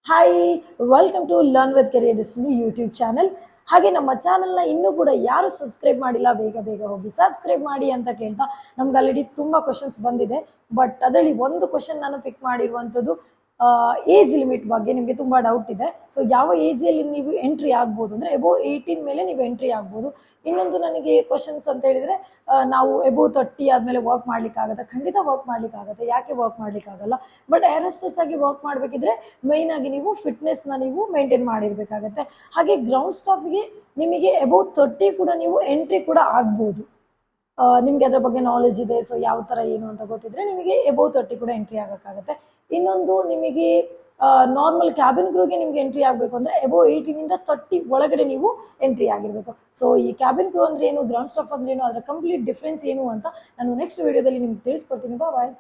Hi, welcome to learn with Career Destiny YouTube channel. ಹಾಗೆ ನಮ್ಮ ಚಾನಲ್ನ ಇನ್ನೂ ಕೂಡ ಯಾರು ಸಬ್ಸ್ಕ್ರೈಬ್ ಮಾಡಿಲ್ಲ, ಬೇಗ ಬೇಗ ಹೋಗಿ ಸಬ್ಸ್ಕ್ರೈಬ್ ಮಾಡಿ ಅಂತ ಕೇಳ್ತಾ, ನಮ್ಗೆ ಆಲ್ರೆಡಿ ತುಂಬ ಕ್ವಶನ್ಸ್ ಬಂದಿದೆ. ಬಟ್ ಅದರಲ್ಲಿ ಒಂದು ಕ್ವಶನ್ ನಾನು ಪಿಕ್ ಮಾಡಿರುವಂಥದ್ದು ಏಜ್ ಲಿಮಿಟ್ ಬಗ್ಗೆ. ನಿಮಗೆ ತುಂಬ ಡೌಟ್ ಇದೆ. ಸೊ ಯಾವ ಏಜಲ್ಲಿ ನೀವು ಎಂಟ್ರಿ ಆಗ್ಬೋದು ಅಂದರೆ ಎಬೋವ್ 18 ಮೇಲೆ ನೀವು ಎಂಟ್ರಿ ಆಗ್ಬೋದು. ಇನ್ನೊಂದು ನನಗೆ ಕ್ವಶನ್ಸ್ ಅಂತ ಹೇಳಿದರೆ, ನಾವು ಎಬೋವ್ 30 ಆದಮೇಲೆ ವರ್ಕ್ ಮಾಡ್ಲಿಕ್ಕಾಗತ್ತೆ? ಖಂಡಿತ ವರ್ಕ್ ಮಾಡ್ಲಿಕ್ಕಾಗತ್ತೆ. ಯಾಕೆ ವರ್ಕ್ ಮಾಡ್ಲಿಕ್ಕಾಗಲ್ಲ? ಬಟ್ ಏರ್ ಹೋಸ್ಟೆಸ್ ಆಗಿ ವರ್ಕ್ ಮಾಡಬೇಕಿದ್ರೆ ಮೇಯ್ನಾಗಿ ನೀವು ಫಿಟ್ನೆಸ್ನ ನೀವು ಮೇಂಟೈನ್ ಮಾಡಿರಬೇಕಾಗತ್ತೆ. ಹಾಗೆ ಗ್ರೌಂಡ್ ಸ್ಟಾಫ್ಗೆ ನಿಮಗೆ ಎಬೋವ್ 30 ಕೂಡ ನೀವು ಎಂಟ್ರಿ ಕೂಡ ಆಗ್ಬೋದು. ನಿಮಗೆ ಅದರ ಬಗ್ಗೆ ನಾಲೆಜ್ ಇದೆ, ಸೊ ಯಾವ ಥರ ಏನು ಅಂತ ಗೊತ್ತಿದ್ರೆ ನಿಮಗೆ ಎಬೋವ್ 30 ಕೂಡ ಎಂಟ್ರಿ ಆಗೋಕ್ಕಾಗತ್ತೆ. ಇನ್ನೊಂದು ನಿಮಗೆ ನಾರ್ಮಲ್ ಕ್ಯಾಬಿನ್ ಕ್ರೂಗೆ ನಿಮ್ಗೆ ಎಂಟ್ರಿ ಆಗಬೇಕು ಅಂದರೆ ಎಬೋವ್ 18ಇಂದ 30 ಒಳಗಡೆ ನೀವು ಎಂಟ್ರಿ ಆಗಿರಬೇಕು. ಸೊ ಈ ಕ್ಯಾಬಿನ್ ಕ್ರೂ ಅಂದರೆ ಏನು, ಗ್ರೌಂಡ್ ಸ್ಟಾಫ್ ಅಂದ್ರೆ ಏನು, ಅದರ ಕಂಪ್ಲೀಟ್ ಡಿಫ್ರೆನ್ಸ್ ಏನು ಅಂತ ನಾನು ನೆಕ್ಸ್ಟ್ ವಿಡಿಯೋದಲ್ಲಿ ನಿಮ್ಗೆ ತಿಳಿಸ್ಕೊಡ್ತೀನಿ. ಬಾಯ್.